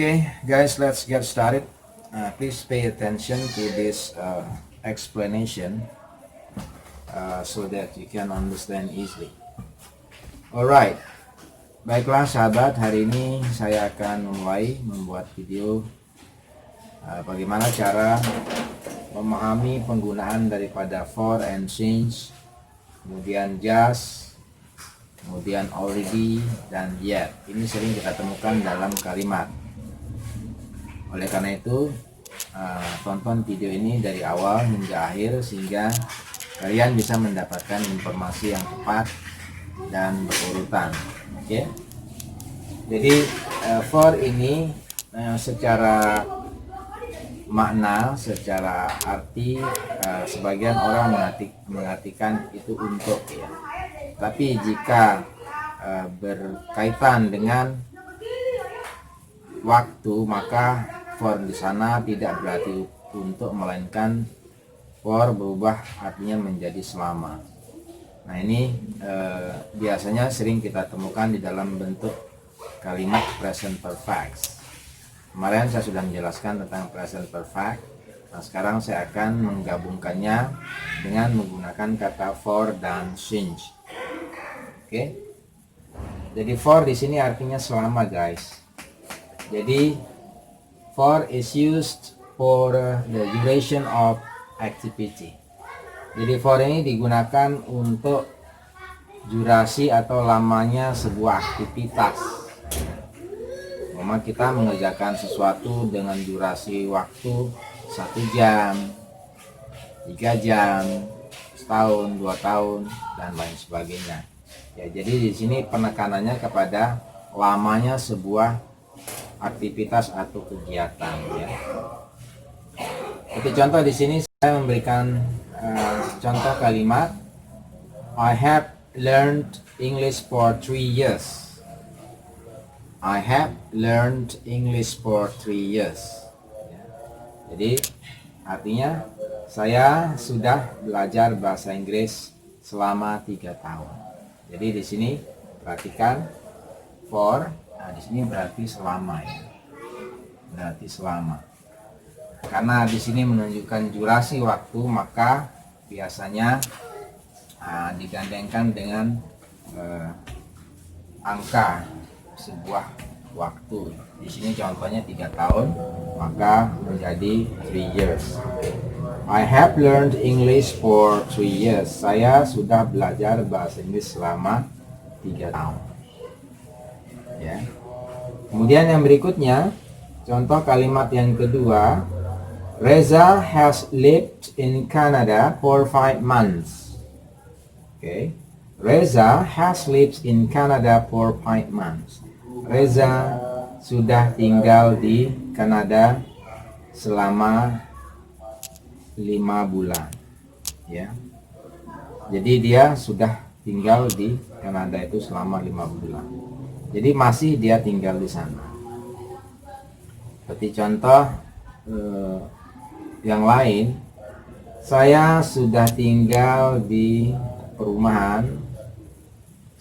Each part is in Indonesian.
Okay, guys, let's get started. Please pay attention to this explanation so that you can understand easily. Alright, baiklah sahabat, hari ini saya akan memulai membuat video bagaimana cara memahami penggunaan daripada for and since, kemudian just, kemudian already, dan yet. Ini sering kita temukan dalam kalimat. Oleh karena itu, tonton video ini dari awal hingga akhir sehingga kalian bisa mendapatkan informasi yang tepat dan berurutan. Oke. Jadi for ini secara makna, secara arti, sebagian orang mengartikan itu untuk, ya. Tapi jika berkaitan dengan waktu, maka for di sana tidak berarti untuk, melainkan for berubah artinya menjadi selama. Nah, ini biasanya sering kita temukan di dalam bentuk kalimat present perfect. Kemarin saya sudah menjelaskan tentang present perfect. Nah, sekarang saya akan menggabungkannya dengan menggunakan kata for dan since. Oke. Jadi for di sini artinya selama, guys. Jadi for is used for the duration of activity. Jadi for ini digunakan untuk durasi atau lamanya sebuah aktivitas. Memang kita mengerjakan sesuatu dengan durasi waktu 1 jam, 3 jam, setahun, 2 tahun, dan lain sebagainya. Ya, jadi di sini penekanannya kepada lamanya sebuah aktivitas atau kegiatan, ya. Oke, contoh di sini saya memberikan contoh kalimat I have learned English for 3 years. I have learned English for 3 years. Ya. Jadi artinya saya sudah belajar bahasa Inggris selama 3 tahun. Jadi di sini perhatikan for. Nah, di sini berarti selama, ya. Berarti selama. Karena di sini menunjukkan durasi waktu, maka biasanya digandengkan dengan angka sebuah waktu. Di sini contohnya 3 tahun, maka menjadi 3 years. I have learned English for 3 years. Saya sudah belajar bahasa Inggris selama 3 tahun. Ya. Kemudian yang berikutnya, contoh kalimat yang kedua, Reza has lived in Canada for 5 months. Okay. Reza has lived in Canada for 5 months. Reza sudah tinggal di Kanada selama 5 bulan. Ya. Jadi dia sudah tinggal di Kanada itu selama 5 bulan. Jadi masih dia tinggal di sana. Seperti contoh yang lain, saya sudah tinggal di perumahan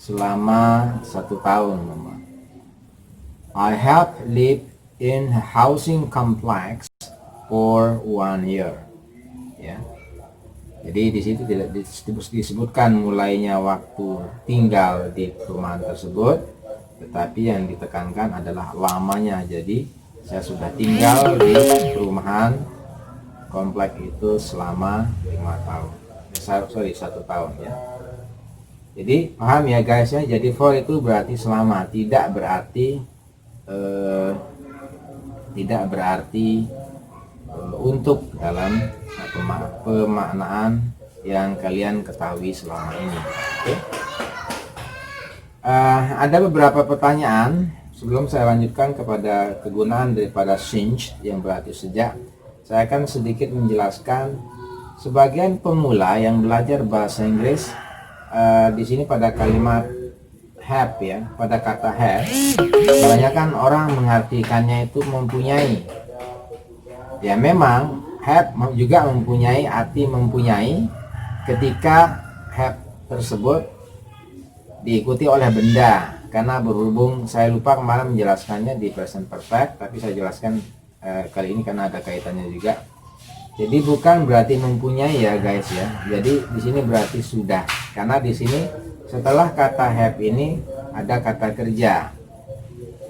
selama 1 tahun. I have lived in a housing complex for 1 year. Ya. Jadi di situ tidak disebutkan mulainya waktu tinggal di perumahan tersebut, tetapi yang ditekankan adalah lamanya. Jadi saya sudah tinggal di perumahan komplek itu selama 5 tahun. 1 tahun, ya. Jadi paham ya, guys, ya. Jadi for itu berarti selama, tidak berarti untuk dalam pemaknaan yang kalian ketahui selama ini. Oke. Ada beberapa pertanyaan sebelum saya lanjutkan kepada kegunaan daripada since yang berarti sejak. Saya akan sedikit menjelaskan sebagian pemula yang belajar bahasa Inggris di sini pada kalimat have, ya, pada kata have. Kebanyakan orang mengartikannya itu mempunyai. Ya, memang have juga mempunyai arti mempunyai ketika have tersebut diikuti oleh benda. karena berhubung saya lupa kemarin menjelaskannya di present perfect, tapi saya jelaskan kali ini karena ada kaitannya juga. Jadi bukan berarti mempunyai ya guys ya. Jadi di sini berarti sudah, karena di sini setelah kata have ini ada kata kerja.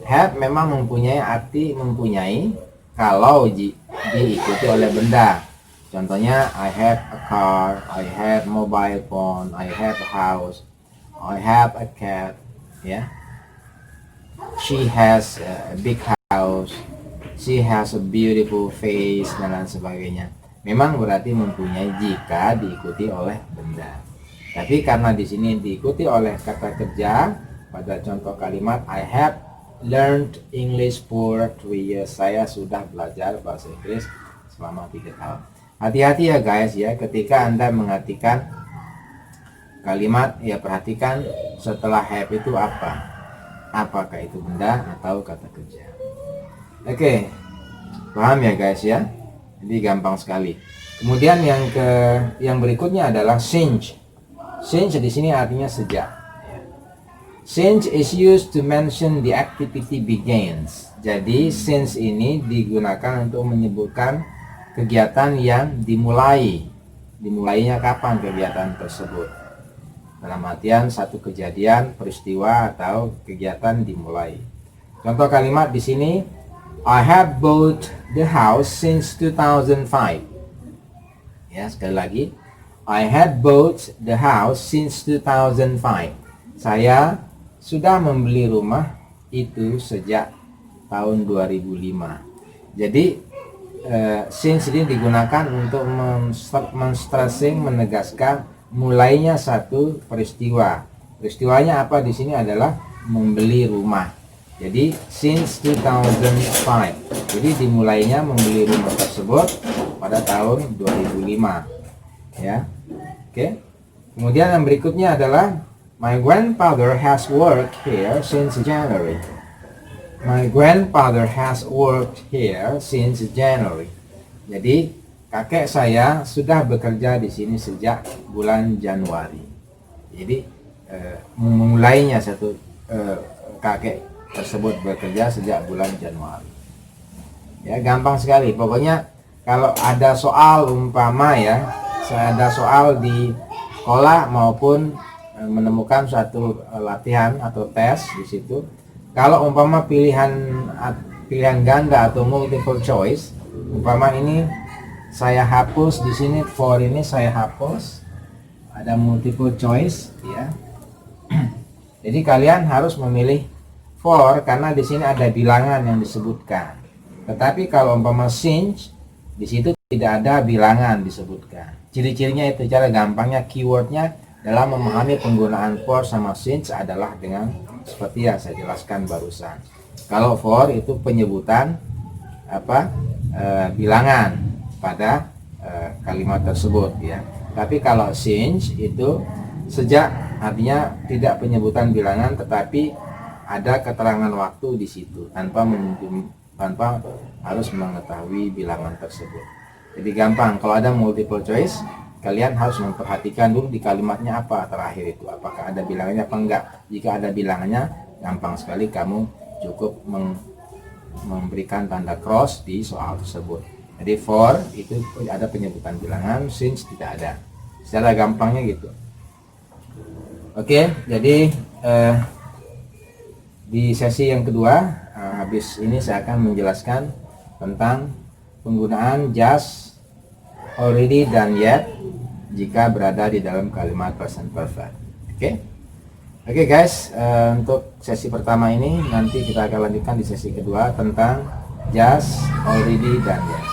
Have memang mempunyai arti mempunyai kalau diikuti oleh benda. Contohnya I have a car, I have mobile phone, I have a house, I have a cat, ya. She has a big house, she has a beautiful face, dan lain sebagainya. Memang berarti mempunyai jika diikuti oleh benda. Tapi karena di sini diikuti oleh kata kerja, pada contoh kalimat I have learned English for 3 years. Saya sudah belajar bahasa Inggris selama 3 tahun. Hati-hati ya guys ya, ketika Anda mengartikan kalimat, ya perhatikan setelah have itu apa. Apakah itu benda atau kata kerja. Oke, paham ya guys ya? Jadi gampang sekali. Kemudian yang berikutnya adalah since. Since di sini artinya sejak. Since is used to mention the activity begins. Jadi since ini digunakan untuk menyebutkan kegiatan yang dimulai. Dimulainya kapan kegiatan tersebut? Dalam artian satu kejadian, peristiwa atau kegiatan dimulai. Contoh kalimat di sini, I have bought the house since 2005. Ya, sekali lagi, I have bought the house since 2005. Saya sudah membeli rumah itu sejak tahun 2005. Jadi since ini digunakan untuk menstressing, menegaskan mulainya satu peristiwa. Peristiwanya apa di sini adalah membeli rumah. Jadi since 2005. Jadi dimulainya membeli rumah tersebut pada tahun 2005. Ya. Oke. Kemudian yang berikutnya adalah my grandfather has worked here since January. My grandfather has worked here since January. Jadi kakek saya sudah bekerja di sini sejak bulan Januari. Jadi memulainya satu kakek tersebut bekerja sejak bulan Januari. Ya, gampang sekali. Pokoknya kalau ada soal umpama ya, saya ada soal di sekolah maupun menemukan suatu latihan atau tes di situ. Kalau umpama pilihan ganda atau multiple choice, umpama ini saya hapus di sini, for ini saya hapus, ada multiple choice ya. Jadi kalian harus memilih for karena di sini ada bilangan yang disebutkan. Tetapi kalau umpama since, di situ tidak ada bilangan disebutkan. Ciri-cirinya itu, cara gampangnya keywordnya dalam memahami penggunaan for sama since adalah dengan seperti yang saya jelaskan barusan. Kalau for itu penyebutan bilangan pada kalimat tersebut ya. Tapi kalau since itu sejak, artinya tidak penyebutan bilangan tetapi ada keterangan waktu di situ tanpa harus mengetahui bilangan tersebut. Jadi gampang, kalau ada multiple choice kalian harus memperhatikan dulu di kalimatnya apa terakhir itu, apakah ada bilangannya apa enggak. Jika ada bilangannya, gampang sekali kamu cukup memberikan tanda cross di soal tersebut. Jadi for itu ada penyebutan bilangan, since tidak ada. Secara gampangnya gitu. Oke, jadi di sesi yang kedua, habis ini saya akan menjelaskan tentang penggunaan just, already, dan yet jika berada di dalam kalimat present perfect. Oke guys, untuk sesi pertama ini nanti kita akan lanjutkan di sesi kedua tentang just, already, dan yet.